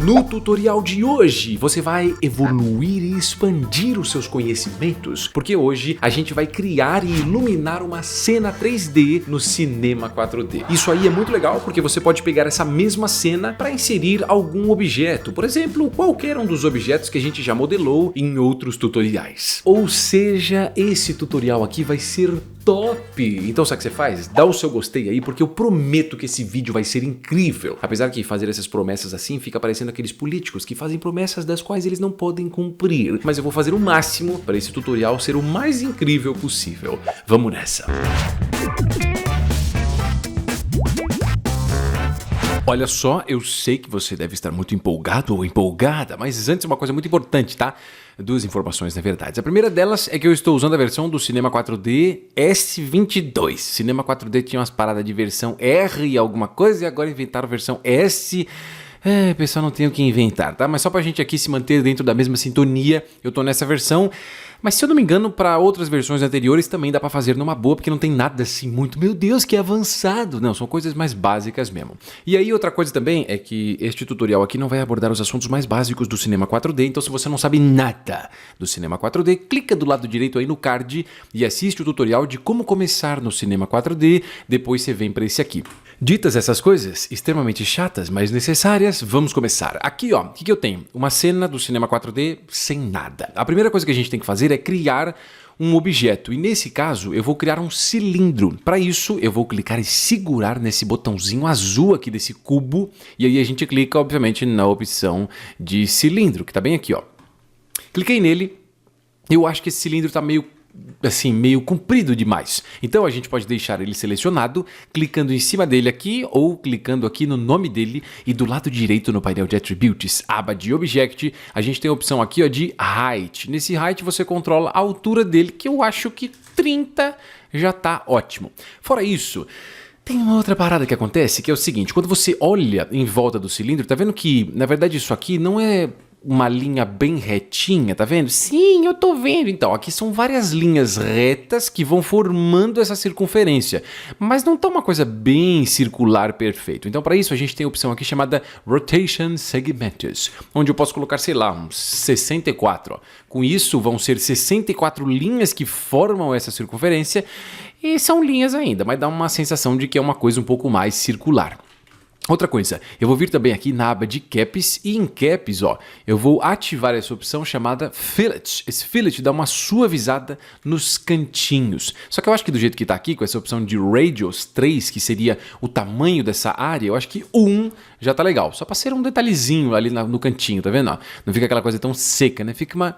No tutorial de hoje, você vai evoluir e expandir os seus conhecimentos, porque hoje a gente vai criar e iluminar uma cena 3D no Cinema 4D. Isso aí é muito legal porque você pode pegar essa mesma cena para inserir algum objeto, por exemplo, qualquer um dos objetos que a gente já modelou em outros tutoriais. Ou seja, esse tutorial aqui vai ser top! Então sabe o que você faz? Dá o seu gostei aí, porque eu prometo que esse vídeo vai ser incrível. Apesar que fazer essas promessas assim fica parecendo aqueles políticos que fazem promessas das quais eles não podem cumprir. Mas eu vou fazer o máximo para esse tutorial ser o mais incrível possível. Vamos nessa! Olha só, eu sei que você deve estar muito empolgado ou empolgada, mas antes uma coisa muito importante, tá? Duas informações, na verdade. A primeira delas é que eu estou usando a versão do Cinema 4D S22. Cinema 4D tinha umas paradas de versão R e alguma coisa e agora inventaram a versão S. Pessoal, não tem o que inventar, tá? Mas só pra gente aqui se manter dentro da mesma sintonia, eu tô nessa versão. Mas se eu não me engano, para outras versões anteriores também dá para fazer numa boa, porque não tem nada assim muito, meu Deus, que avançado. Não, são coisas mais básicas mesmo. E aí outra coisa também é que este tutorial aqui não vai abordar os assuntos mais básicos do Cinema 4D, então se você não sabe nada do Cinema 4D, clica do lado direito aí no card e assiste o tutorial de como começar no Cinema 4D, depois você vem para esse aqui. Ditas essas coisas, extremamente chatas, mas necessárias, vamos começar. Aqui, ó, o que eu tenho? Uma cena do Cinema 4D sem nada. A primeira coisa que a gente tem que fazer é criar um objeto, e nesse caso eu vou criar um cilindro. Para isso eu vou clicar e segurar nesse botãozinho azul aqui desse cubo, e aí a gente clica obviamente na opção de cilindro, que tá bem aqui, ó. Cliquei nele, eu acho que esse cilindro tá meio comprido demais. Então a gente pode deixar ele selecionado, clicando em cima dele aqui ou clicando aqui no nome dele, e do lado direito no painel de Attributes, aba de Object, a gente tem a opção aqui, ó, de Height. Nesse Height você controla a altura dele, que eu acho que 30 já tá ótimo. Fora isso, tem uma outra parada que acontece, que é o seguinte: quando você olha em volta do cilindro, tá vendo que na verdade isso aqui não é uma linha bem retinha, tá vendo? Sim, eu tô vendo. Então, aqui são várias linhas retas que vão formando essa circunferência, mas não tá uma coisa bem circular perfeito. Então, para isso, a gente tem a opção aqui chamada Rotation Segments, onde eu posso colocar, sei lá, uns 64. Ó. Com isso, vão ser 64 linhas que formam essa circunferência, e são linhas ainda, mas dá uma sensação de que é uma coisa um pouco mais circular. Outra coisa, eu vou vir também aqui na aba de Caps, e em Caps, ó, eu vou ativar essa opção chamada Fillet. Esse Fillet dá uma suavizada nos cantinhos. Só que eu acho que do jeito que tá aqui, com essa opção de Radius 3, que seria o tamanho dessa área, eu acho que 1 já tá legal. Só pra ser um detalhezinho ali no cantinho, tá vendo? Ó, não fica aquela coisa tão seca, né? Fica uma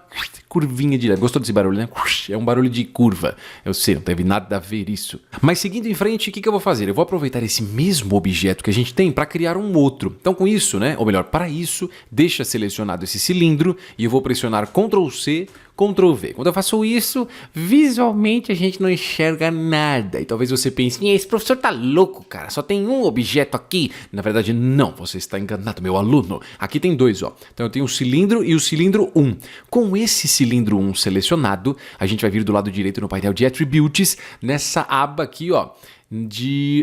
curvinha de leve. Gostou desse barulho, né? É um barulho de curva. Eu sei, não teve nada a ver isso. Mas seguindo em frente, o que eu vou fazer? Eu vou aproveitar esse mesmo objeto que a gente tem para criar um outro. Então com isso, né, ou melhor, para isso, deixa selecionado esse cilindro e eu vou pressionar Ctrl C, Ctrl V. Quando eu faço isso, visualmente a gente não enxerga nada. E talvez você pense, esse professor tá louco, cara, só tem um objeto aqui. Na verdade, não, você está enganado, meu aluno. Aqui tem dois, ó. Então eu tenho o cilindro e o cilindro 1. Com esse cilindro 1 selecionado, a gente vai vir do lado direito no painel de Attributes, nessa aba aqui, ó,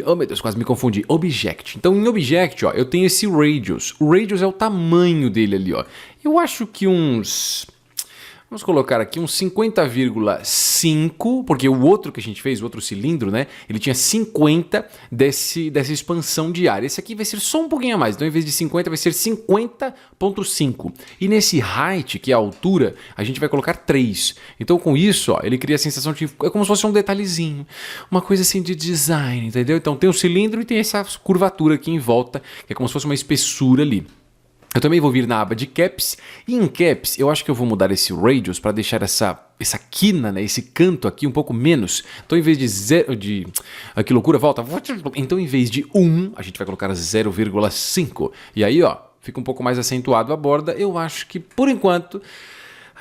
oh meu Deus, quase me confundi, Object. Então em Object, ó, eu tenho esse Radius. O Radius é o tamanho dele ali, ó. Eu acho que vamos colocar aqui uns 50,5, porque o outro que a gente fez, o outro cilindro, né, ele tinha 50 dessa expansão de área. Esse aqui vai ser só um pouquinho a mais, então em vez de 50 vai ser 50,5. E nesse height, que é a altura, a gente vai colocar 3. Então com isso, ó, ele cria a sensação de, é como se fosse um detalhezinho, uma coisa assim de design, entendeu? Então tem o cilindro e tem essa curvatura aqui em volta, que é como se fosse uma espessura ali. Eu também vou vir na aba de Caps, e em Caps eu acho que eu vou mudar esse Radius para deixar essa quina, né, esse canto aqui um pouco menos. Então em vez de 0, que loucura, volta. Então em vez de 1, a gente vai colocar 0,5. E aí, ó, fica um pouco mais acentuado a borda. Eu acho que por enquanto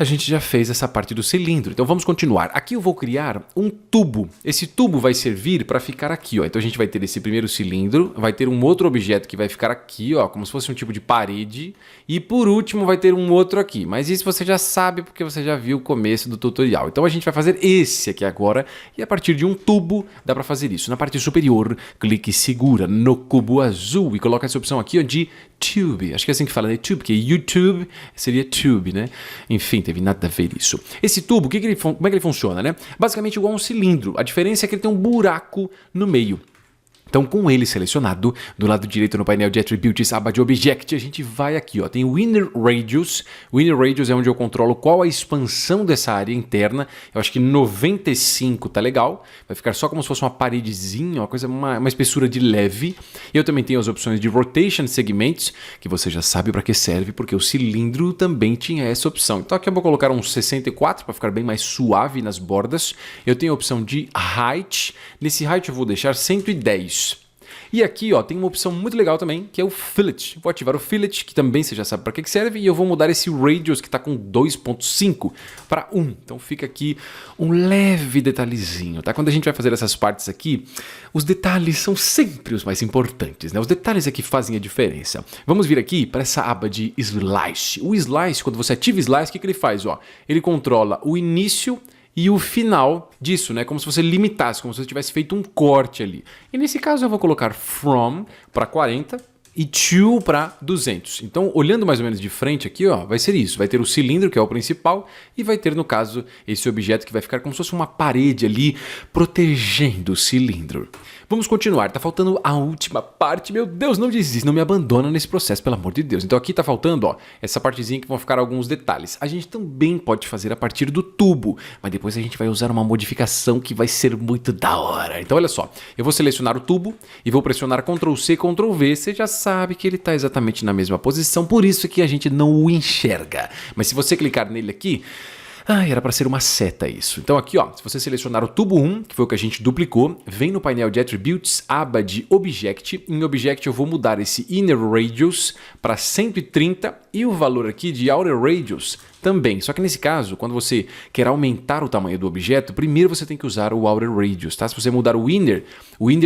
a gente já fez essa parte do cilindro. Então vamos continuar. Aqui eu vou criar um tubo. Esse tubo vai servir para ficar aqui, ó. Então a gente vai ter esse primeiro cilindro, vai ter um outro objeto que vai ficar aqui, ó, como se fosse um tipo de parede, e por último vai ter um outro aqui. Mas isso você já sabe porque você já viu o começo do tutorial. Então a gente vai fazer esse aqui agora, e a partir de um tubo dá para fazer isso. Na parte superior, clique e segura no cubo azul e coloca essa opção aqui, ó, de Tube, acho que é assim que fala, né? Tube, porque YouTube seria tube, né? Enfim, teve nada a ver isso. Esse tubo, como é que ele funciona, né? Basicamente igual a um cilindro. A diferença é que ele tem um buraco no meio. Então, com ele selecionado, do lado direito no painel de Attributes, aba de Object, a gente vai aqui, ó, tem o Inner Radius. O Inner Radius é onde eu controlo qual a expansão dessa área interna. Eu acho que 95 tá legal. Vai ficar só como se fosse uma paredezinha, uma espessura de leve. Eu também tenho as opções de Rotation Segments, que você já sabe para que serve, porque o cilindro também tinha essa opção. Então aqui eu vou colocar um 64 para ficar bem mais suave nas bordas. Eu tenho a opção de Height. Nesse Height eu vou deixar 110. E aqui, ó, tem uma opção muito legal também, que é o Fillet. Vou ativar o Fillet, que também você já sabe para que serve, e eu vou mudar esse Radius, que está com 2.5 para 1. Então fica aqui um leve detalhezinho, tá? Quando a gente vai fazer essas partes aqui, os detalhes são sempre os mais importantes, né? Os detalhes é que fazem a diferença. Vamos vir aqui para essa aba de Slice. O Slice, quando você ativa o Slice, o que ele faz? Ó, ele controla o início e o final disso, né? Como se você limitasse, como se você tivesse feito um corte ali. E nesse caso eu vou colocar from para 40 e to para 200. Então, olhando mais ou menos de frente aqui, ó, vai ser isso. Vai ter o cilindro, que é o principal, e vai ter, no caso, esse objeto que vai ficar como se fosse uma parede ali, protegendo o cilindro. Vamos continuar. Tá faltando a última parte. Meu Deus, não desiste, não me abandona nesse processo, pelo amor de Deus. Então aqui tá faltando, ó, essa partezinha que vão ficar alguns detalhes. A gente também pode fazer a partir do tubo, mas depois a gente vai usar uma modificação que vai ser muito da hora. Então olha só, eu vou selecionar o tubo e vou pressionar Ctrl C, Ctrl V. Você já sabe que ele tá exatamente na mesma posição, por isso que a gente não o enxerga. Mas se você clicar nele aqui, era para ser uma seta isso. Então aqui, ó, se você selecionar o tubo 1, que foi o que a gente duplicou, vem no painel de Attributes, aba de Object. Em Object eu vou mudar esse Inner Radius para 130 e o valor aqui de Outer Radius também. Só que nesse caso, quando você quer aumentar o tamanho do objeto, primeiro você tem que usar o Outer Radius, tá? Se você mudar o Inner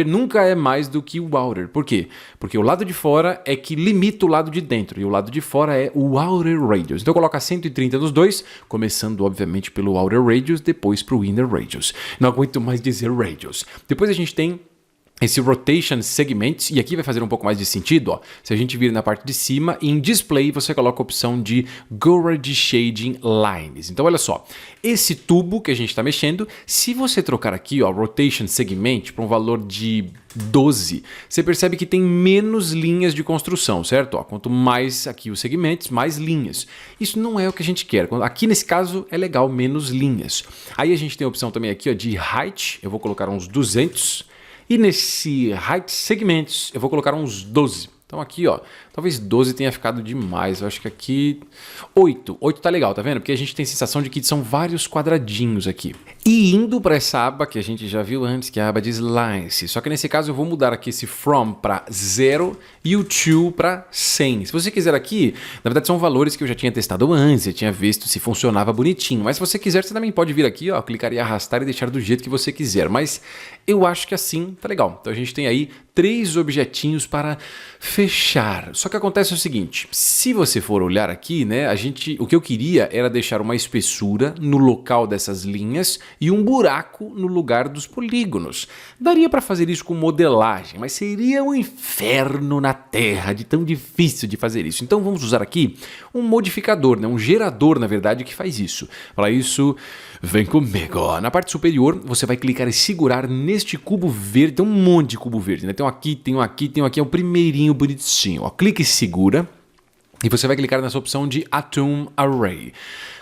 nunca é mais do que o Outer. Por quê? Porque o lado de fora é que limita o lado de dentro e o lado de fora é o Outer Radius. Então coloca 130 nos dois, começando obviamente pelo Outer Radius, depois para o Inner Radius. Não aguento mais dizer Radius. Depois a gente tem esse Rotation Segments, e aqui vai fazer um pouco mais de sentido, ó. Se a gente vir na parte de cima, em Display você coloca a opção de Gorage Shading Lines. Então olha só, esse tubo que a gente está mexendo, se você trocar aqui, ó, Rotation Segment para um valor de 12, você percebe que tem menos linhas de construção, certo? Ó, quanto mais aqui os segmentos, mais linhas. Isso não é o que a gente quer. Aqui nesse caso é legal, menos linhas. Aí a gente tem a opção também aqui, ó, de Height, eu vou colocar uns 200. E nesse Height Segments eu vou colocar uns 12. Então aqui, ó, talvez 12 tenha ficado demais. Eu acho que aqui 8. 8 tá legal, tá vendo? Porque a gente tem a sensação de que são vários quadradinhos aqui. E indo para essa aba que a gente já viu antes, que é a aba de Slice. Só que nesse caso eu vou mudar aqui esse From para 0 e o To para 100. Se você quiser aqui, na verdade são valores que eu já tinha testado antes, eu tinha visto se funcionava bonitinho. Mas se você quiser, você também pode vir aqui, ó, clicar e arrastar e deixar do jeito que você quiser. Mas eu acho que assim tá legal. Então a gente tem aí 3 objetinhos para fechar. Só que acontece o seguinte, se você for olhar aqui, né, o que eu queria era deixar uma espessura no local dessas linhas e um buraco no lugar dos polígonos. Daria para fazer isso com modelagem, mas seria um inferno na Terra de tão difícil de fazer isso. Então vamos usar aqui um modificador, né, um gerador, na verdade, que faz isso. Para isso, vem comigo. Ó. Na parte superior, você vai clicar e segurar neste cubo verde. Tem um monte de cubo verde, né? Tem um aqui, tem um aqui, tem um aqui, é o primeirinho bonitinho. Ó, clica e segura e você vai clicar nessa opção de Atom Array.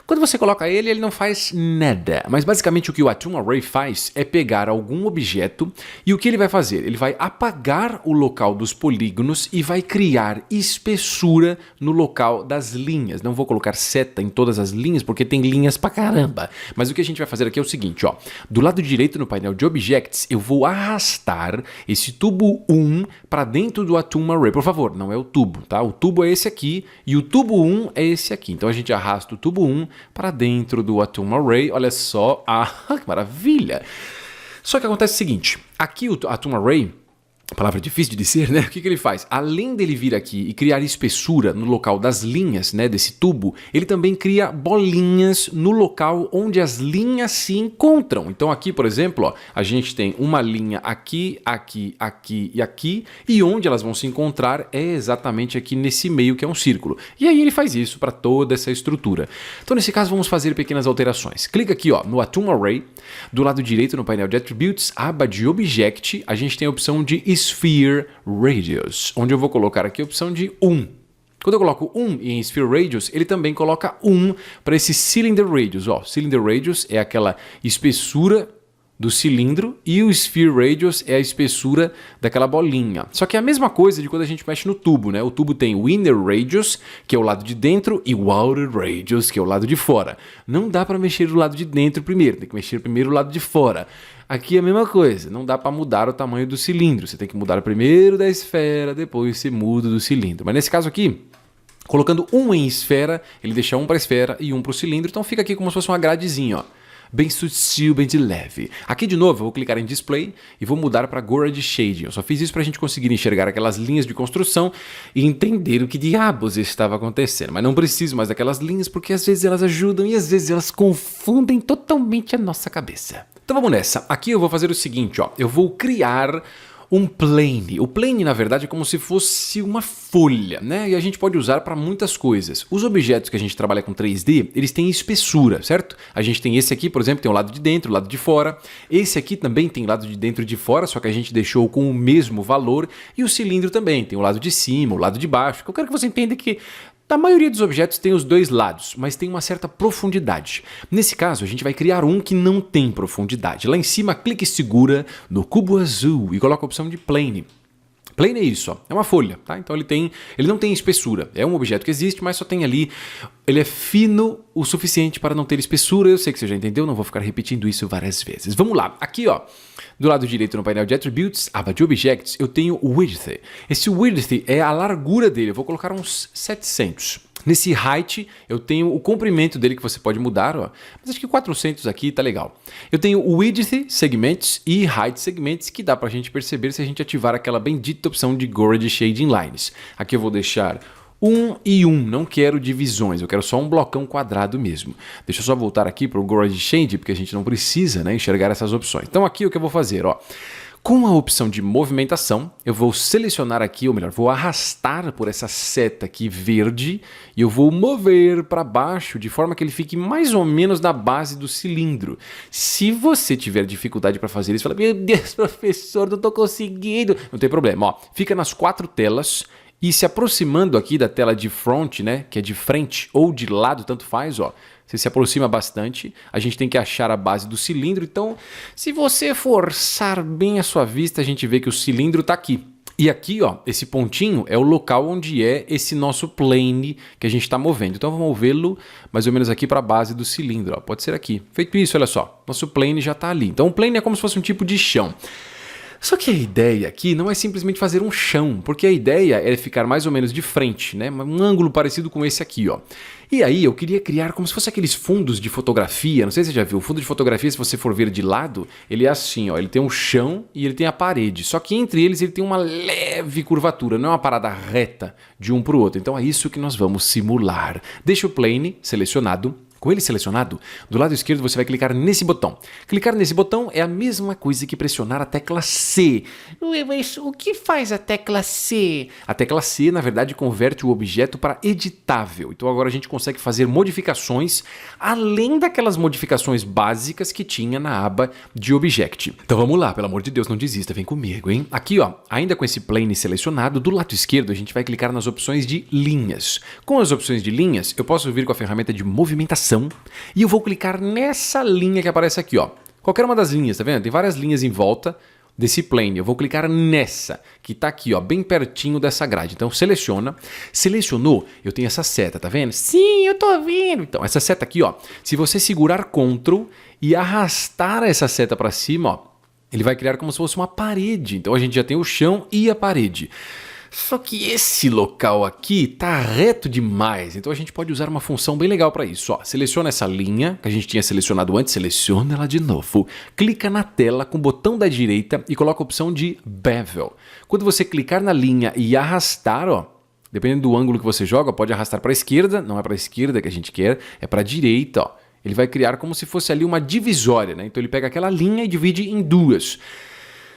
Quando você coloca ele não faz nada, mas basicamente o que o Atom Array faz é pegar algum objeto e o que ele vai fazer? Ele vai apagar o local dos polígonos e vai criar espessura no local das linhas. Não vou colocar seta em todas as linhas porque tem linhas pra caramba, mas o que a gente vai fazer aqui é o seguinte, ó, do lado direito no painel de Objects eu vou arrastar esse tubo 1 para dentro do Atom Array. Por favor, não é o tubo, tá? O tubo é esse aqui e o tubo 1 é esse aqui. Então a gente arrasta o tubo 1 para dentro do Atom Array, olha só, que maravilha! Só que acontece o seguinte, aqui o Atom Array, Palavra difícil de dizer, né? O que ele faz? Além dele vir aqui e criar espessura no local das linhas, né, desse tubo, ele também cria bolinhas no local onde as linhas se encontram. Então aqui, por exemplo, ó, a gente tem uma linha aqui, aqui, aqui e aqui, e onde elas vão se encontrar é exatamente aqui nesse meio que é um círculo. E aí ele faz isso para toda essa estrutura. Então nesse caso vamos fazer pequenas alterações. Clica aqui, ó, no Atom Array, do lado direito no painel de Attributes, aba de Object, a gente tem a opção de Sphere Radius, onde eu vou colocar aqui a opção de 1. Quando eu coloco 1 em Sphere Radius, ele também coloca 1 para esse Cylinder Radius. Ó, Cylinder Radius é aquela espessura do cilindro e o Sphere Radius é a espessura daquela bolinha. Só que é a mesma coisa de quando a gente mexe no tubo, né? O tubo tem o Inner Radius, que é o lado de dentro, e o Outer Radius, que é o lado de fora. Não dá para mexer do lado de dentro primeiro, tem que mexer primeiro o lado de fora. Aqui é a mesma coisa, não dá para mudar o tamanho do cilindro. Você tem que mudar primeiro da esfera, depois você muda do cilindro. Mas nesse caso aqui, colocando 1 em esfera, ele deixa 1 para a esfera e 1 para o cilindro. Então fica aqui como se fosse uma gradezinha, ó. Bem sutil, bem de leve. Aqui de novo eu vou clicar em Display e vou mudar para Gorage Shading. Eu só fiz isso para a gente conseguir enxergar aquelas linhas de construção e entender o que diabos estava acontecendo. Mas não preciso mais daquelas linhas porque às vezes elas ajudam e às vezes elas confundem totalmente a nossa cabeça. Então vamos nessa. Aqui eu vou fazer o seguinte, ó. Eu vou criar um plane. O plane, na verdade, é como se fosse uma folha, né? E a gente pode usar para muitas coisas. Os objetos que a gente trabalha com 3D, eles têm espessura, certo? A gente tem esse aqui, por exemplo, tem o lado de dentro, o lado de fora. Esse aqui também tem lado de dentro e de fora, só que a gente deixou com o mesmo valor. E o cilindro também tem o lado de cima, o lado de baixo. Eu quero que você entenda que a maioria dos objetos tem os dois lados, mas tem uma certa profundidade. Nesse caso, a gente vai criar um que não tem profundidade. Lá em cima, clique e segura no cubo azul e coloca a opção de Plane. Plane é isso, ó, é uma folha, tá? Então ele não tem espessura. É um objeto que existe, mas só tem ali. Ele é fino o suficiente para não ter espessura. Eu sei que você já entendeu, não vou ficar repetindo isso várias vezes. Vamos lá, aqui ó, do lado direito no painel de Attributes, aba de Objects, eu tenho o Width. Esse Width é a largura dele, eu vou colocar uns 700. Nesse height, eu tenho o comprimento dele que você pode mudar, ó. Mas acho que 400 aqui tá legal. Eu tenho o Width Segments e Height Segments, que dá pra gente perceber se a gente ativar aquela bendita opção de Gorage Shading Lines. Aqui eu vou deixar 1 e 1, não quero divisões, eu quero só um blocão quadrado mesmo. Deixa eu só voltar aqui para o Gorage Shade, porque a gente não precisa, né, enxergar essas opções. Então aqui o que eu vou fazer, ó. Com a opção de movimentação, eu vou selecionar aqui, ou melhor, vou arrastar por essa seta aqui verde e eu vou mover para baixo de forma que ele fique mais ou menos na base do cilindro. Se você tiver dificuldade para fazer isso, fala, meu Deus, professor, não estou conseguindo. Não tem problema, ó, fica nas 4 telas e se aproximando aqui da tela de front, né, que é de frente ou de lado, tanto faz, ó. Você se aproxima bastante, a gente tem que achar a base do cilindro, então se você forçar bem a sua vista, a gente vê que o cilindro está aqui. E aqui, ó, esse pontinho é o local onde é esse nosso plane que a gente está movendo. Então vamos movê-lo mais ou menos aqui para a base do cilindro, ó. Pode ser aqui. Feito isso, olha só, nosso plane já está ali. Então o plane é como se fosse um tipo de chão. Só que a ideia aqui não é simplesmente fazer um chão, porque a ideia é ficar mais ou menos de frente, né? Um ângulo parecido com esse aqui, ó. E aí eu queria criar como se fosse aqueles fundos de fotografia, não sei se você já viu, o fundo de fotografia, se você for ver de lado, ele é assim, ó, ele tem um chão e ele tem a parede, só que entre eles ele tem uma leve curvatura, não é uma parada reta de um para o outro, então é isso que nós vamos simular. Deixa o plane selecionado. Com ele selecionado, do lado esquerdo você vai clicar nesse botão. Clicar nesse botão é a mesma coisa que pressionar a tecla C. Mas o que faz a tecla C? A tecla C, na verdade, converte o objeto para editável. Então agora a gente consegue fazer modificações além daquelas modificações básicas que tinha na aba de Object. Então vamos lá, pelo amor de Deus, não desista, vem comigo, hein? Aqui, ó, ainda com esse plane selecionado, do lado esquerdo a gente vai clicar nas opções de linhas. Com as opções de linhas, eu posso vir com a ferramenta de movimentação e eu vou clicar nessa linha que aparece aqui, ó. Qualquer uma das linhas, tá vendo? Tem várias linhas em volta desse plane. Eu vou clicar nessa, que tá aqui, ó, bem pertinho dessa grade. Então seleciona. Selecionou, eu tenho essa seta, tá vendo? Sim, eu tô vendo. Então, essa seta aqui, ó, se você segurar Ctrl e arrastar essa seta para cima, ó, ele vai criar como se fosse uma parede. Então a gente já tem o chão e a parede. Só que esse local aqui tá reto demais, então a gente pode usar uma função bem legal para isso. Ó, seleciona essa linha que a gente tinha selecionado antes, seleciona ela de novo, clica na tela com o botão da direita e coloca a opção de Bevel. Quando você clicar na linha e arrastar, ó, dependendo do ângulo que você joga, pode arrastar para a esquerda, não é para a esquerda que a gente quer, é para a direita, ó. Ele vai criar como se fosse ali uma divisória, né? Então ele pega aquela linha e divide em duas.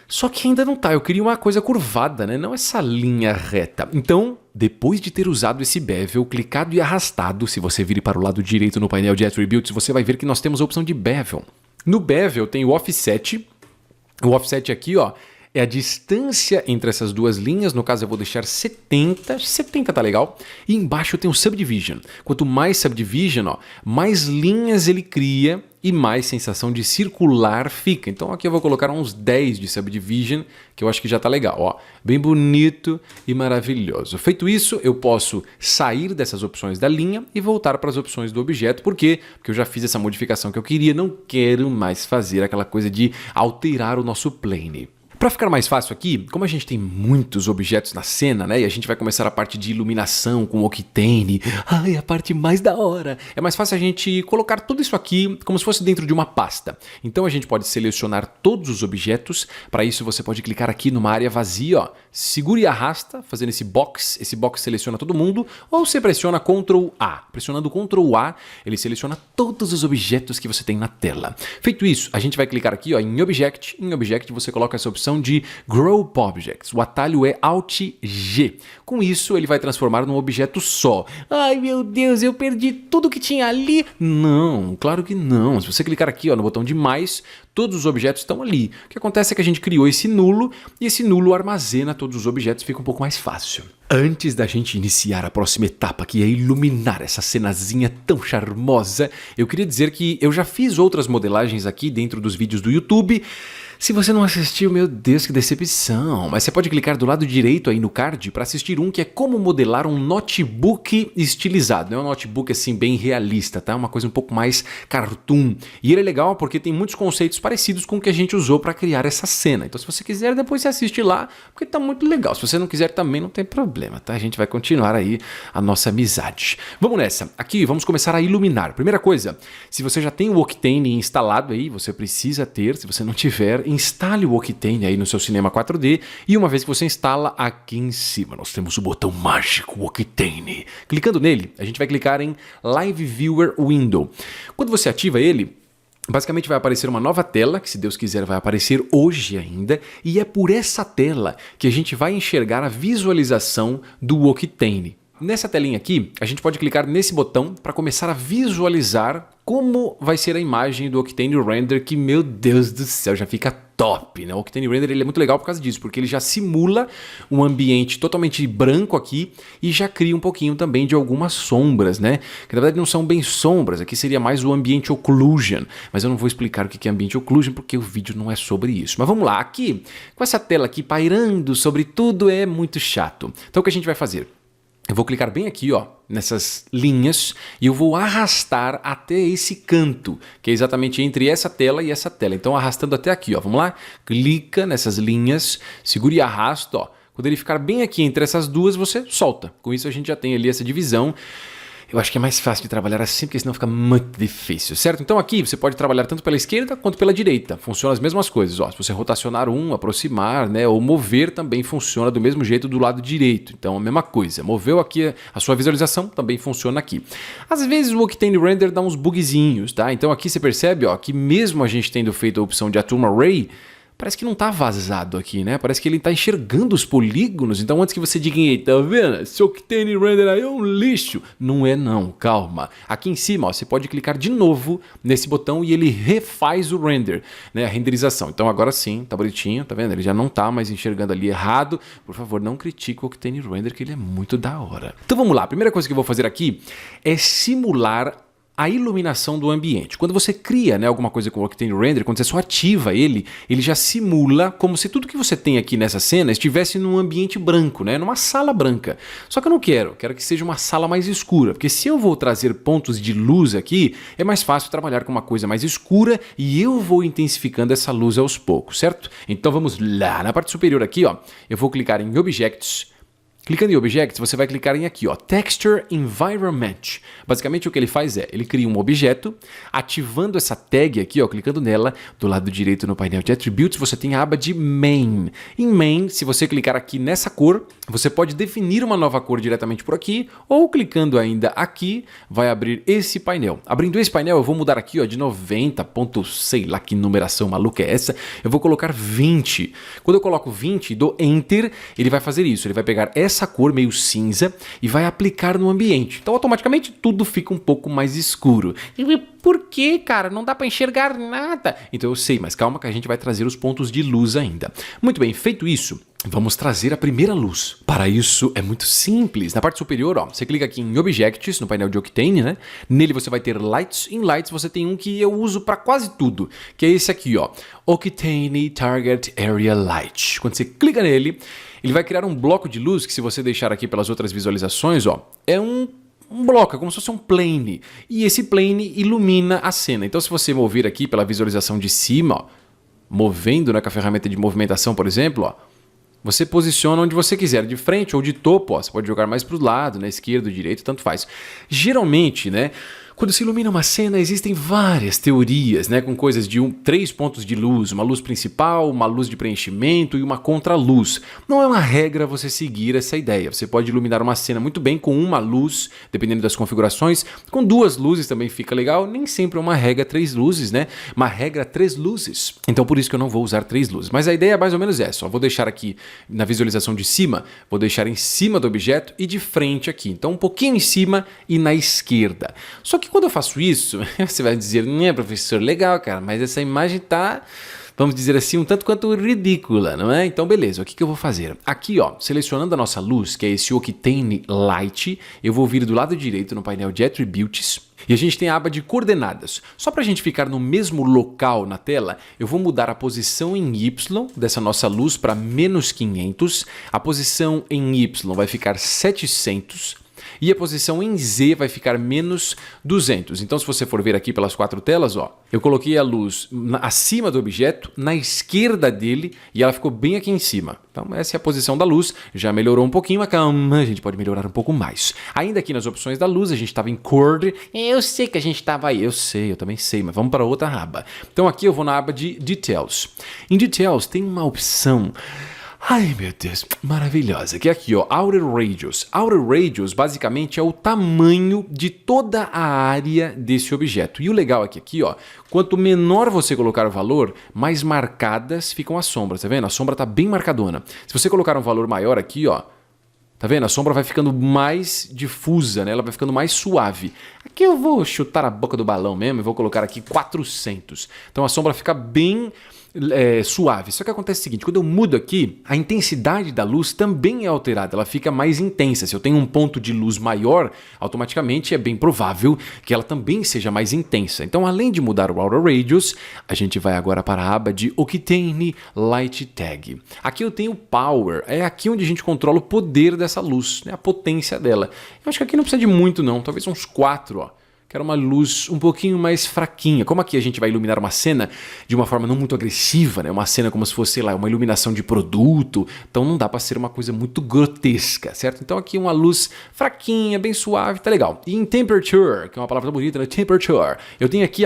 Só que ainda não tá, eu queria uma coisa curvada, né? Não essa linha reta. Então, depois de ter usado esse bevel, clicado e arrastado, se você vir para o lado direito no painel de Attributes, você vai ver que nós temos a opção de bevel. No bevel tem o offset. O offset aqui, ó, é a distância entre essas duas linhas. No caso eu vou deixar 70, 70 tá legal. E embaixo tem o subdivision. Quanto mais subdivision, ó, mais linhas ele cria e mais sensação de circular fica. Então aqui eu vou colocar uns 10 de subdivision, que eu acho que já tá legal, ó. Bem bonito e maravilhoso. Feito isso, eu posso sair dessas opções da linha e voltar para as opções do objeto. Por quê? Porque eu já fiz essa modificação que eu queria, não quero mais fazer aquela coisa de alterar o nosso plane. Para ficar mais fácil aqui, como a gente tem muitos objetos na cena, né, e a gente vai começar a parte de iluminação com o Octane, ai, a parte mais da hora, é mais fácil a gente colocar tudo isso aqui como se fosse dentro de uma pasta. Então a gente pode selecionar todos os objetos, para isso você pode clicar aqui numa área vazia, ó, segura e arrasta, fazendo esse box seleciona todo mundo, ou você pressiona Ctrl A. Pressionando Ctrl A, ele seleciona todos os objetos que você tem na tela. Feito isso, a gente vai clicar aqui, ó, em Object você coloca essa opção de Group Objects. O atalho é Alt G. Com isso, ele vai transformar num objeto só. Ai, meu Deus, eu perdi tudo que tinha ali. Não, claro que não. Se você clicar aqui, ó, no botão de mais, todos os objetos estão ali. O que acontece é que a gente criou esse nulo e esse nulo armazena todos os objetos, fica um pouco mais fácil. Antes da gente iniciar a próxima etapa, que é iluminar essa cenazinha tão charmosa, eu queria dizer que eu já fiz outras modelagens aqui dentro dos vídeos do YouTube. Se você não assistiu, meu Deus, que decepção. Mas você pode clicar do lado direito aí no card para assistir um que é como modelar um notebook estilizado. Não é um notebook assim bem realista, tá? Uma coisa um pouco mais cartoon. E ele é legal porque tem muitos conceitos parecidos com o que a gente usou para criar essa cena. Então se você quiser, depois você assiste lá, porque tá muito legal. Se você não quiser também, não tem problema, tá? A gente vai continuar aí a nossa amizade. Vamos nessa. Aqui, vamos começar a iluminar. Primeira coisa, se você já tem o Octane instalado aí, você precisa ter. Se você não tiver, instale o Octane aí no seu Cinema 4D e uma vez que você instala, aqui em cima nós temos o botão mágico Octane. Clicando nele, a gente vai clicar em Live Viewer Window. Quando você ativa ele, basicamente vai aparecer uma nova tela, que se Deus quiser vai aparecer hoje ainda, e é por essa tela que a gente vai enxergar a visualização do Octane. Nessa telinha aqui, a gente pode clicar nesse botão para começar a visualizar como vai ser a imagem do Octane Render, que, meu Deus do céu, já fica top, né? O Octane Render ele é muito legal por causa disso, porque ele já simula um ambiente totalmente branco aqui e já cria um pouquinho também de algumas sombras, né? Que na verdade não são bem sombras, aqui seria mais o Ambient Occlusion, mas eu não vou explicar o que é Ambient Occlusion porque o vídeo não é sobre isso. Mas vamos lá, aqui, com essa tela aqui pairando sobre tudo é muito chato. Então o que a gente vai fazer? Eu vou clicar bem aqui, ó, nessas linhas e eu vou arrastar até esse canto, que é exatamente entre essa tela e essa tela. Então arrastando até aqui, ó, vamos lá? Clica nessas linhas, segura e arrasta, ó. Quando ele ficar bem aqui entre essas duas, você solta. Com isso a gente já tem ali essa divisão. Eu acho que é mais fácil de trabalhar assim, porque senão fica muito difícil, certo? Então aqui você pode trabalhar tanto pela esquerda quanto pela direita. Funciona as mesmas coisas, ó. Se você rotacionar aproximar, né, ou mover também funciona do mesmo jeito do lado direito. Então a mesma coisa. Moveu aqui a sua visualização, também funciona aqui. Às vezes o Octane Render dá uns bugzinhos, tá? Então aqui você percebe, ó, que mesmo a gente tendo feito a opção de Atom Array, parece que não tá vazado aqui, né? Parece que ele tá enxergando os polígonos. Então antes que você diga, tá vendo? Esse Octane Render aí é um lixo. Não é não, calma. Aqui em cima, ó, você pode clicar de novo nesse botão e ele refaz o render, né? A renderização. Então agora sim, tá bonitinho, tá vendo? Ele já não tá mais enxergando ali errado. Por favor, não critique o Octane Render, que ele é muito da hora. Então vamos lá, a primeira coisa que eu vou fazer aqui é simular a iluminação do ambiente. Quando você cria, né, alguma coisa com o Octane Render, quando você só ativa ele, ele já simula como se tudo que você tem aqui nessa cena estivesse num ambiente branco, né, numa sala branca. Só que eu não quero que seja uma sala mais escura, porque se eu vou trazer pontos de luz aqui, é mais fácil trabalhar com uma coisa mais escura e eu vou intensificando essa luz aos poucos, certo? Então vamos lá, na parte superior aqui, ó, eu vou clicar em Objects, Clicando em Objects, você vai clicar em aqui, ó, Texture Environment. Basicamente o que ele faz é, ele cria um objeto, ativando essa tag aqui, ó, clicando nela, do lado direito no painel de Attributes, você tem a aba de Main. Em Main, se você clicar aqui nessa cor, você pode definir uma nova cor diretamente por aqui, ou clicando ainda aqui, vai abrir esse painel. Abrindo esse painel, eu vou mudar aqui, ó, de 90, sei lá que numeração maluca é essa, eu vou colocar 20. Quando eu coloco 20 e dou Enter, ele vai fazer isso, ele vai pegar essa cor meio cinza e vai aplicar no ambiente. Então, automaticamente, tudo fica um pouco mais escuro. E por que, cara? Não dá para enxergar nada. Então, eu sei, mas calma que a gente vai trazer os pontos de luz ainda. Muito bem, feito isso, vamos trazer a primeira luz. Para isso, é muito simples. Na parte superior, ó, você clica aqui em Objects, no painel de Octane, né? Nele você vai ter Lights. Em Lights você tem um que eu uso para quase tudo, que é esse aqui, ó. Octane Target Area Light. Quando você clica nele, ele vai criar um bloco de luz que, se você deixar aqui pelas outras visualizações, ó, é um bloco, é como se fosse um plane. E esse plane ilumina a cena. Então, se você mover aqui pela visualização de cima, ó, movendo, né, com a ferramenta de movimentação, por exemplo, ó, você posiciona onde você quiser, de frente ou de topo, ó, você pode jogar mais para o lado, na esquerda, direito, tanto faz. Geralmente, né, quando se ilumina uma cena, existem várias teorias, né, com coisas de 3 pontos de luz, uma luz principal, uma luz de preenchimento e uma contraluz. Não é uma regra você seguir essa ideia. Você pode iluminar uma cena muito bem com uma luz, dependendo das configurações. Com 2 luzes também fica legal. Nem sempre é uma regra 3 luzes, né? Uma regra 3 luzes. Então por isso que eu não vou usar 3 luzes. Mas a ideia é mais ou menos essa. Ó. Vou deixar aqui na visualização de cima, vou deixar em cima do objeto e de frente aqui. Então um pouquinho em cima e na esquerda. Só que quando eu faço isso, você vai dizer, não é, professor, legal, cara, mas essa imagem tá, vamos dizer assim, um tanto quanto ridícula, não é? Então, beleza, o que eu vou fazer? Aqui, ó, selecionando a nossa luz, que é esse Octane Light, eu vou vir do lado direito no painel de Attributes, e a gente tem a aba de coordenadas. Só para a gente ficar no mesmo local na tela, eu vou mudar a posição em Y dessa nossa luz para menos 500, a posição em Y vai ficar 700, e a posição em Z vai ficar menos 200. Então, se você for ver aqui pelas 4 telas, ó, eu coloquei a luz acima do objeto, na esquerda dele, e ela ficou bem aqui em cima. Então, essa é a posição da luz. Já melhorou um pouquinho, mas calma, a gente pode melhorar um pouco mais. Ainda aqui nas opções da luz, a gente estava em Chord. Eu sei que a gente estava aí, eu sei, eu também sei, mas vamos para outra aba. Então, aqui eu vou na aba de Details. Em Details tem uma opção... Ai, meu Deus, maravilhosa. Que é aqui, ó, Outer Radius. Outer Radius, basicamente, é o tamanho de toda a área desse objeto. E o legal é que aqui, ó, quanto menor você colocar o valor, mais marcadas ficam as sombras, tá vendo? A sombra tá bem marcadona. Se você colocar um valor maior aqui, ó, tá vendo? A sombra vai ficando mais difusa, né? Ela vai ficando mais suave. Aqui eu vou chutar a boca do balão mesmo e vou colocar aqui 400. Então a sombra fica bem... suave. Só que acontece o seguinte, quando eu mudo aqui, a intensidade da luz também é alterada, ela fica mais intensa. Se eu tenho um ponto de luz maior, automaticamente é bem provável que ela também seja mais intensa. Então, além de mudar o Outer Radius, a gente vai agora para a aba de Octane Light Tag. Aqui eu tenho Power, é aqui onde a gente controla o poder dessa luz, né? A potência dela. Eu acho que aqui não precisa de muito não, talvez uns 4, ó. Quero uma luz um pouquinho mais fraquinha. Como aqui a gente vai iluminar uma cena de uma forma não muito agressiva, né? Uma cena como se fosse, sei lá, uma iluminação de produto. Então não dá para ser uma coisa muito grotesca, certo? Então aqui uma luz fraquinha, bem suave, tá legal. E em Temperature, que é uma palavra bonita, né? Temperature. Eu tenho aqui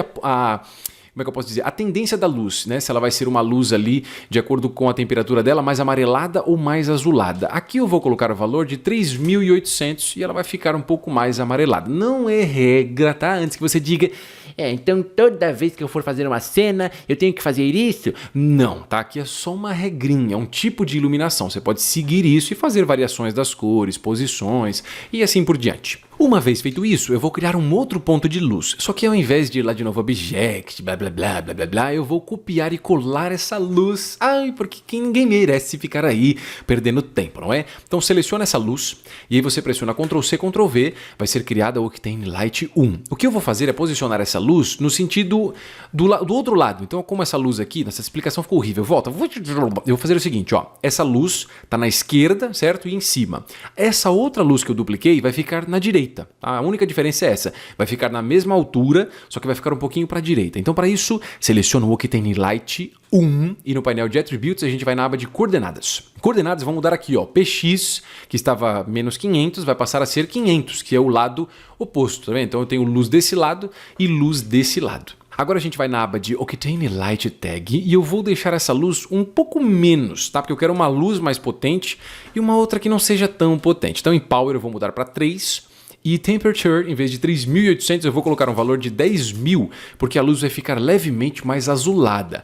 como é que eu posso dizer? A tendência da luz, né? Se ela vai ser uma luz ali de acordo com a temperatura dela, mais amarelada ou mais azulada. Aqui eu vou colocar o valor de 3.800 e ela vai ficar um pouco mais amarelada. Não é regra, tá? Antes que você diga, então toda vez que eu for fazer uma cena, eu tenho que fazer isso? Não, tá? Aqui é só uma regrinha, é um tipo de iluminação. Você pode seguir isso e fazer variações das cores, posições e assim por diante. Uma vez feito isso, eu vou criar um outro ponto de luz. Só que ao invés de ir lá de novo Object, blá blá blá blá blá blá, eu vou copiar e colar essa luz. Ai, porque ninguém merece ficar aí perdendo tempo, não é? Então seleciona essa luz e aí você pressiona Ctrl C, Ctrl V, vai ser criada a Octane Light 1. O que eu vou fazer é posicionar essa luz no sentido do outro lado. Então como essa luz aqui, nessa explicação ficou horrível, volta. Eu vou fazer o seguinte, ó, essa luz tá na esquerda, certo? E em cima. Essa outra luz que eu dupliquei vai ficar na direita. direita. A única diferença é essa. Vai ficar na mesma altura, só que vai ficar um pouquinho para a direita. Então, para isso, seleciono o Octane Light 1 e no painel de Attributes a gente vai na aba de Coordenadas. Coordenadas vão mudar aqui, ó. PX, que estava menos 500, vai passar a ser 500, que é o lado oposto, tá vendo? Então eu tenho luz desse lado e luz desse lado. Agora a gente vai na aba de Octane Light Tag e eu vou deixar essa luz um pouco menos, tá? Porque eu quero uma luz mais potente e uma outra que não seja tão potente. Então em Power eu vou mudar para 3 e Temperature, em vez de 3.800, eu vou colocar um valor de 10.000, porque a luz vai ficar levemente mais azulada.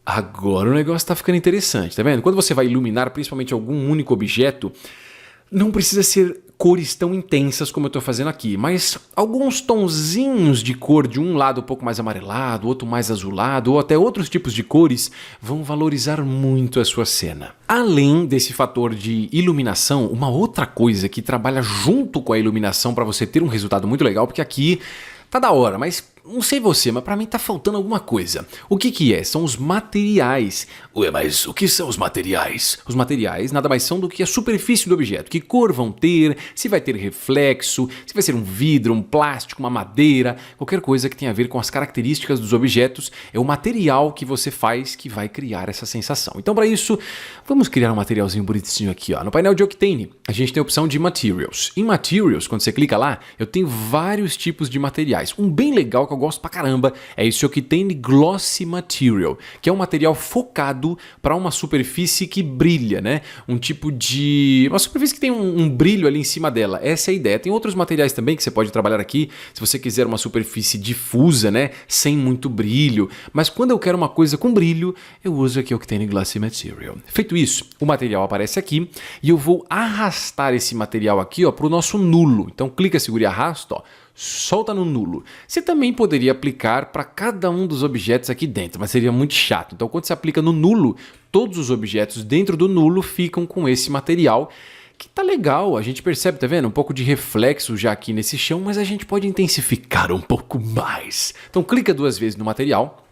Agora o negócio está ficando interessante, tá vendo? Quando você vai iluminar principalmente algum único objeto, não precisa ser cores tão intensas como eu estou fazendo aqui, mas alguns tonzinhos de cor de um lado um pouco mais amarelado, outro mais azulado, ou até outros tipos de cores vão valorizar muito a sua cena. Além desse fator de iluminação, uma outra coisa que trabalha junto com a iluminação para você ter um resultado muito legal, porque aqui tá da hora, mas não sei você, mas pra mim tá faltando alguma coisa. O que é? São os materiais. Ué, mas o que são os materiais? Os materiais nada mais são do que a superfície do objeto. Que cor vão ter, se vai ter reflexo, se vai ser um vidro, um plástico, uma madeira, qualquer coisa que tenha a ver com as características dos objetos, é o material que você faz que vai criar essa sensação. Então para isso, vamos criar um materialzinho bonitinho aqui, ó. No painel de Octane, a gente tem a opção de Materials. Em Materials, quando você clica lá, eu tenho vários tipos de materiais. Um bem legal que eu gosto pra caramba é esse Octane Glossy Material, que é um material focado para uma superfície que brilha, né? Um tipo de... uma superfície que tem um brilho ali em cima dela. Essa é a ideia. Tem outros materiais também que você pode trabalhar aqui, se você quiser uma superfície difusa, né? Sem muito brilho. Mas quando eu quero uma coisa com brilho, eu uso aqui o Octane Glossy Material. Feito isso, o material aparece aqui e eu vou arrastar esse material aqui, ó, para o nosso nulo. Então clica, segura e arrasta, ó. Solta no nulo. Você também poderia aplicar para cada um dos objetos aqui dentro, mas seria muito chato. Então quando você aplica no nulo, todos os objetos dentro do nulo ficam com esse material, que tá legal. A gente percebe, tá vendo? Um pouco de reflexo já aqui nesse chão, mas a gente pode intensificar um pouco mais. Então clica 2 vezes no material.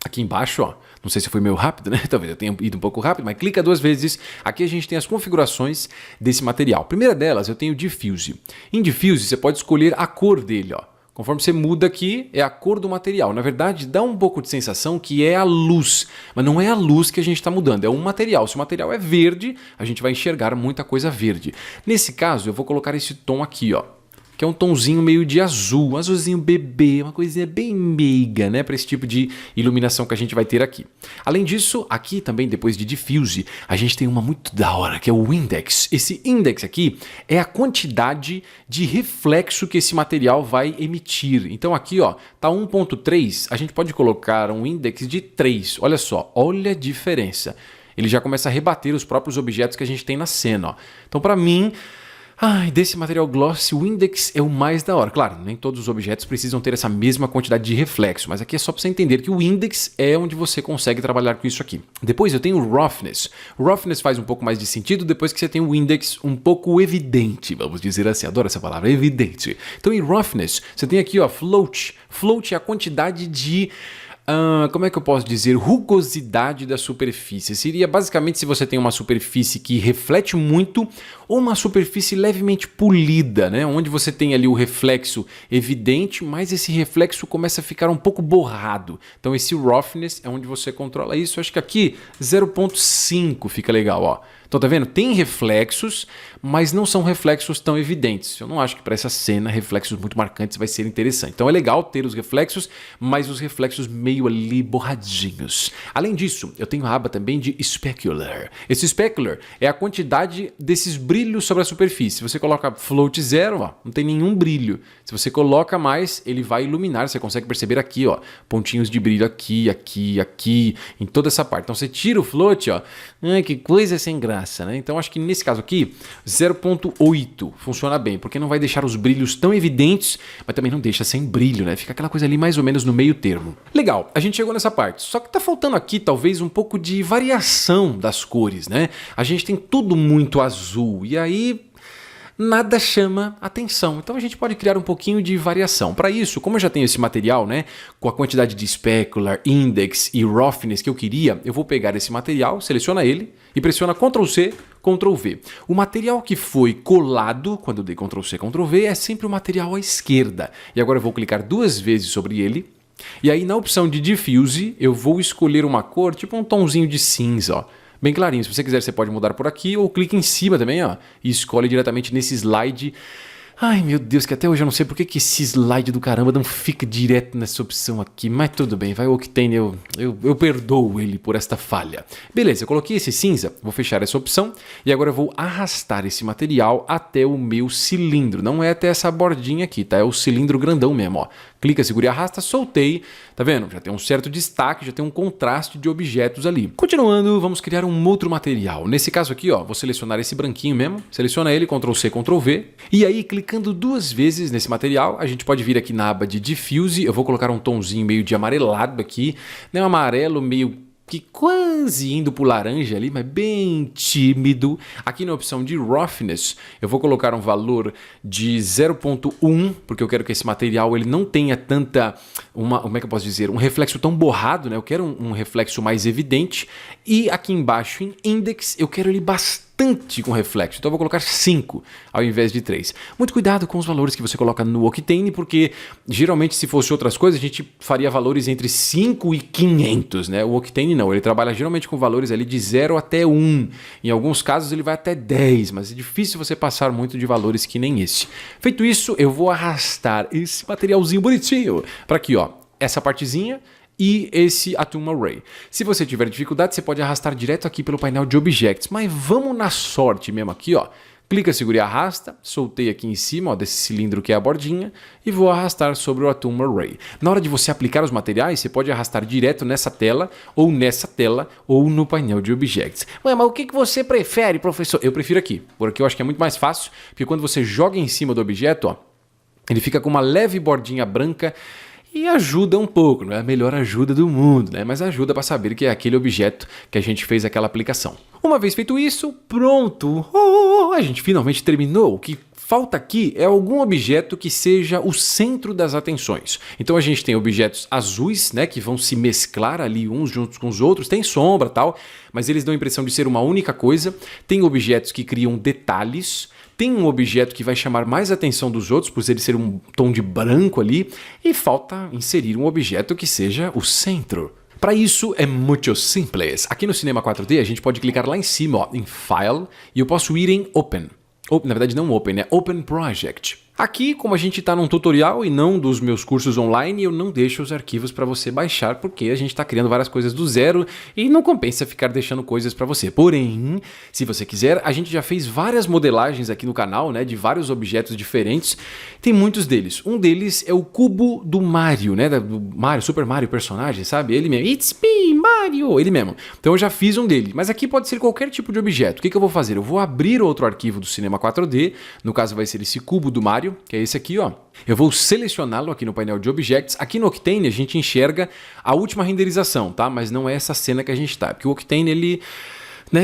Aqui embaixo, ó, não sei se foi meio rápido, né? Talvez eu tenha ido um pouco rápido, mas clica 2 vezes. Aqui a gente tem as configurações desse material. Primeira delas, eu tenho Diffuse. Em Diffuse, você pode escolher a cor dele, ó. Conforme você muda aqui, é a cor do material. Na verdade, dá um pouco de sensação que é a luz, mas não é a luz que a gente está mudando, é um material. Se o material é verde, a gente vai enxergar muita coisa verde. Nesse caso, eu vou colocar esse tom aqui, ó, que é um tomzinho meio de azul, azulzinho bebê, uma coisinha bem meiga, né, para esse tipo de iluminação que a gente vai ter aqui. Além disso, aqui também, depois de Diffuse, a gente tem uma muito da hora, que é o Index. Esse Index aqui é a quantidade de reflexo que esse material vai emitir. Então aqui, ó, tá 1.3, a gente pode colocar um Index de 3. Olha só, olha a diferença. Ele já começa a rebater os próprios objetos que a gente tem na cena, ó. Então para mim... desse material glossy, o Index é o mais da hora. Claro, nem todos os objetos precisam ter essa mesma quantidade de reflexo, mas aqui é só para você entender que o Index é onde você consegue trabalhar com isso aqui. Depois eu tenho o Roughness. O Roughness faz um pouco mais de sentido depois que você tem o Index um pouco evidente, vamos dizer assim. Adoro essa palavra, evidente. Então em Roughness, você tem aqui, ó, Float. Float é a quantidade de... como é que eu posso dizer? Rugosidade da superfície. Seria basicamente se você tem uma superfície que reflete muito ou uma superfície levemente polida, né? Onde você tem ali o reflexo evidente, mas esse reflexo começa a ficar um pouco borrado. Então esse roughness é onde você controla isso. Acho que aqui 0.5 fica legal, ó. Então tá vendo? Tem reflexos, mas não são reflexos tão evidentes. Eu não acho que para essa cena reflexos muito marcantes vai ser interessante. Então é legal ter os reflexos, mas os reflexos meio ali borradinhos. Além disso, eu tenho a aba também de Specular. Esse Specular é a quantidade desses brilhos sobre a superfície. Se você coloca float 0, ó, não tem nenhum brilho. Se você coloca mais, ele vai iluminar. Você consegue perceber aqui, ó, pontinhos de brilho aqui, aqui, aqui, em toda essa parte. Então você tira o float, ó, que coisa sem graça. Né? Então acho que nesse caso aqui 0.8 funciona bem, porque não vai deixar os brilhos tão evidentes, mas também não deixa sem brilho, né? Fica aquela coisa ali mais ou menos no meio termo. Legal, a gente chegou nessa parte, só que tá faltando aqui talvez um pouco de variação das cores, né? A gente tem tudo muito azul e aí... nada chama atenção. Então a gente pode criar um pouquinho de variação. Para isso, como eu já tenho esse material, né, com a quantidade de specular, index e roughness que eu queria, eu vou pegar esse material, seleciona ele e pressiona Ctrl+C, Ctrl V. O material que foi colado, quando eu dei Ctrl C, Ctrl V, é sempre o material à esquerda. E agora eu vou clicar 2 vezes sobre ele. E aí na opção de Diffuse, eu vou escolher uma cor, tipo um tomzinho de cinza, ó. Bem clarinho. Se você quiser, você pode mudar por aqui ou clica em cima também, ó. E escolhe diretamente nesse slide. Ai, meu Deus, que até hoje eu não sei por que esse slide do caramba não fica direto nessa opção aqui. Mas tudo bem, vai o Octane, eu perdoo ele por esta falha. Beleza, eu coloquei esse cinza, vou fechar essa opção. E agora eu vou arrastar esse material até o meu cilindro. Não é até essa bordinha aqui, tá? É o cilindro grandão mesmo, ó. Clica, segura e arrasta, soltei. Tá vendo? Já tem um certo destaque, já tem um contraste de objetos ali. Continuando, vamos criar um outro material. Nesse caso aqui, ó, vou selecionar esse branquinho mesmo. Seleciona ele, Ctrl C, Ctrl V. E aí, clicando 2 vezes nesse material, a gente pode vir aqui na aba de Diffuse. Eu vou colocar um tomzinho meio de amarelado aqui. Né? Um amarelo meio que quase indo pro laranja ali, mas bem tímido. Aqui na opção de Roughness, eu vou colocar um valor de 0.1, porque eu quero que esse material ele não tenha tanta, como é que eu posso dizer, um reflexo tão borrado, né? Eu quero um reflexo mais evidente. E aqui embaixo em Index, eu quero ele bastante com reflexo, então eu vou colocar 5 ao invés de 3. Muito cuidado com os valores que você coloca no Octane, porque geralmente se fosse outras coisas, a gente faria valores entre 5 e 500, né? O Octane não, ele trabalha geralmente com valores ali de 0 até 1. Em alguns casos ele vai até 10, mas é difícil você passar muito de valores que nem esse. Feito isso, eu vou arrastar esse materialzinho bonitinho para aqui, ó, essa partezinha, e esse Atom Array. Se você tiver dificuldade, você pode arrastar direto aqui pelo painel de Objects, mas vamos na sorte mesmo aqui, ó. Clica, segura e arrasta, soltei aqui em cima, ó, desse cilindro que é a bordinha, e vou arrastar sobre o Atom Array. Na hora de você aplicar os materiais, você pode arrastar direto nessa tela, ou no painel de Objects. Ué, mas o que você prefere, professor? Eu prefiro aqui, porque eu acho que é muito mais fácil, porque quando você joga em cima do objeto, ó, ele fica com uma leve bordinha branca, e ajuda um pouco, não é a melhor ajuda do mundo, né? Mas ajuda para saber que é aquele objeto que a gente fez aquela aplicação. Uma vez feito isso, pronto! A gente finalmente terminou. O que falta aqui é algum objeto que seja o centro das atenções. Então a gente tem objetos azuis, né, que vão se mesclar ali uns juntos com os outros, tem sombra e tal, mas eles dão a impressão de ser uma única coisa. Tem objetos que criam detalhes. Tem um objeto que vai chamar mais atenção dos outros, por ele ser um tom de branco ali, e falta inserir um objeto que seja o centro. Para isso é muito simples. Aqui no Cinema 4D a gente pode clicar lá em cima, ó, em File, e eu posso ir em Open. Na verdade não Open, é Open Project. Aqui, como a gente está num tutorial e não dos meus cursos online, eu não deixo os arquivos para você baixar, porque a gente está criando várias coisas do zero e não compensa ficar deixando coisas para você. Porém, se você quiser, a gente já fez várias modelagens aqui no canal, né, de vários objetos diferentes. Tem muitos deles. Um deles é o cubo do Mario, né, do Mario, Super Mario personagem, sabe? Ele mesmo. It's me, Mario! Ele mesmo. Então eu já fiz um dele. Mas aqui pode ser qualquer tipo de objeto. O que eu vou fazer? Eu vou abrir outro arquivo do Cinema 4D. No caso vai ser esse cubo do Mario, que é esse aqui, ó. Eu vou selecioná-lo aqui no painel de Objects. Aqui no Octane a gente enxerga a última renderização, tá? Mas não é essa cena que a gente tá. Porque o Octane, ele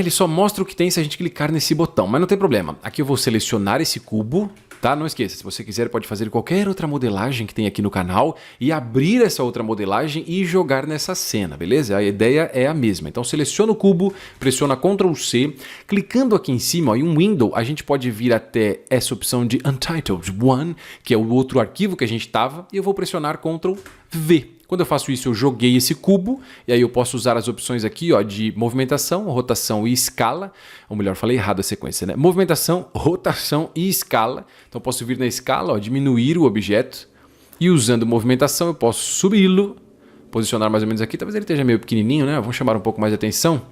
só mostra o que tem se a gente clicar nesse botão. Mas não tem problema. Aqui eu vou selecionar esse cubo, tá? Não esqueça, se você quiser pode fazer qualquer outra modelagem que tem aqui no canal e abrir essa outra modelagem e jogar nessa cena, beleza? A ideia é a mesma. Então seleciona o cubo, pressiona Ctrl C, clicando aqui em cima, ó, em um window, a gente pode vir até essa opção de Untitled One, que é o outro arquivo que a gente estava, e eu vou pressionar Ctrl V. Quando eu faço isso, eu joguei esse cubo, e aí eu posso usar as opções aqui, ó, de movimentação, rotação e escala. Ou melhor, falei errado a sequência, né? Movimentação, rotação e escala. Então eu posso vir na escala, ó, diminuir o objeto. E usando movimentação, eu posso subi-lo, posicionar mais ou menos aqui. Talvez ele esteja meio pequenininho, né? Vamos chamar um pouco mais de atenção.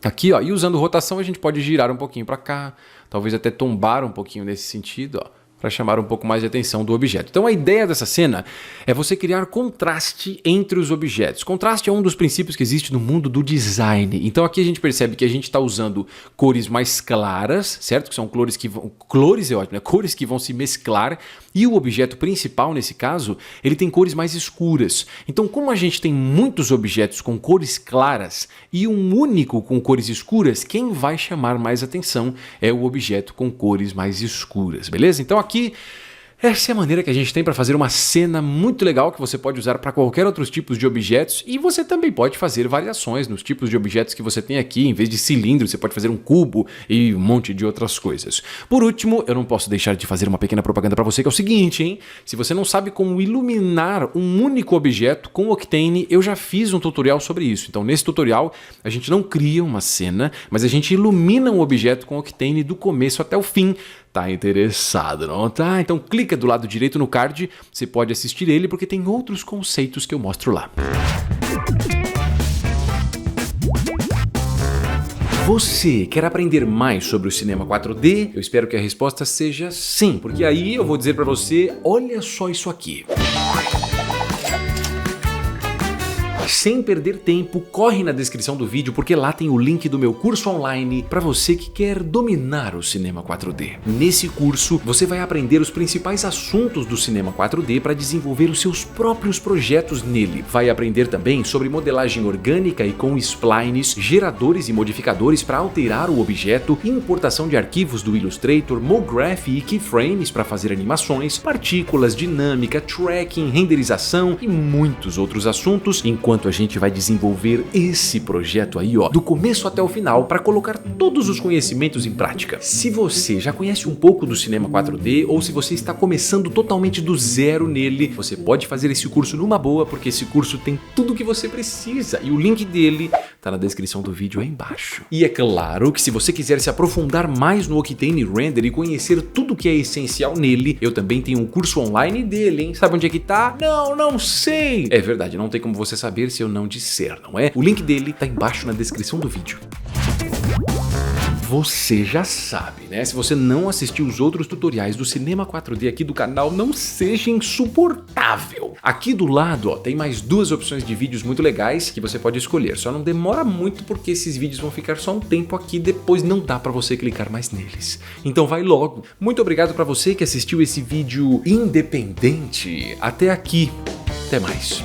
Aqui, ó, e usando rotação, a gente pode girar um pouquinho para cá. Talvez até tombar um pouquinho nesse sentido, ó, para chamar um pouco mais de atenção do objeto. Então a ideia dessa cena é você criar contraste entre os objetos. Contraste é um dos princípios que existe no mundo do design. Então aqui a gente percebe que a gente está usando cores mais claras, certo? Que são cores que vão... Cores é ótimo, né? Cores que vão se mesclar. E o objeto principal, nesse caso, ele tem cores mais escuras. Então como a gente tem muitos objetos com cores claras e um único com cores escuras, quem vai chamar mais atenção é o objeto com cores mais escuras, beleza? Então aqui Essa é a maneira que a gente tem para fazer uma cena muito legal que você pode usar para qualquer outros tipos de objetos, e você também pode fazer variações nos tipos de objetos que você tem aqui. Em vez de cilindro, você pode fazer um cubo e um monte de outras coisas. Por último, eu não posso deixar de fazer uma pequena propaganda para você, que é o seguinte, hein? Se você não sabe como iluminar um único objeto com Octane, eu já fiz um tutorial sobre isso. Então, nesse tutorial, a gente não cria uma cena, mas a gente ilumina um objeto com Octane do começo até o fim. Tá interessado, não tá? Então clica do lado direito no card, você pode assistir ele porque tem outros conceitos que eu mostro lá. Você quer aprender mais sobre o cinema 4D? Eu espero que a resposta seja sim, porque aí eu vou dizer para você, olha só isso aqui. Sem perder tempo, corre na descrição do vídeo porque lá tem o link do meu curso online para você que quer dominar o cinema 4D. Nesse curso, você vai aprender os principais assuntos do cinema 4D para desenvolver os seus próprios projetos nele. Vai aprender também sobre modelagem orgânica e com splines, geradores e modificadores para alterar o objeto, importação de arquivos do Illustrator, MoGraph e keyframes para fazer animações, partículas, dinâmica, tracking, renderização e muitos outros assuntos, enquanto a gente vai desenvolver esse projeto aí, ó, do começo até o final, para colocar todos os conhecimentos em prática. Se você já conhece um pouco do cinema 4D ou se você está começando totalmente do zero nele, você pode fazer esse curso numa boa, porque esse curso tem tudo o que você precisa e o link dele tá na descrição do vídeo aí embaixo. E é claro que se você quiser se aprofundar mais no Octane Render e conhecer tudo que é essencial nele, eu também tenho um curso online dele, hein? Sabe onde é que tá? Não sei! É verdade, não tem como você saber se eu não disser, não é? O link dele tá embaixo na descrição do vídeo. Você já sabe, né? Se você não assistiu os outros tutoriais do cinema 4D aqui do canal, não seja insuportável. Aqui do lado, ó, tem mais duas opções de vídeos muito legais que você pode escolher. Só não demora muito porque esses vídeos vão ficar só um tempo aqui, depois não dá pra você clicar mais neles. Então vai logo. Muito obrigado pra você que assistiu esse vídeo independente até aqui. Até mais.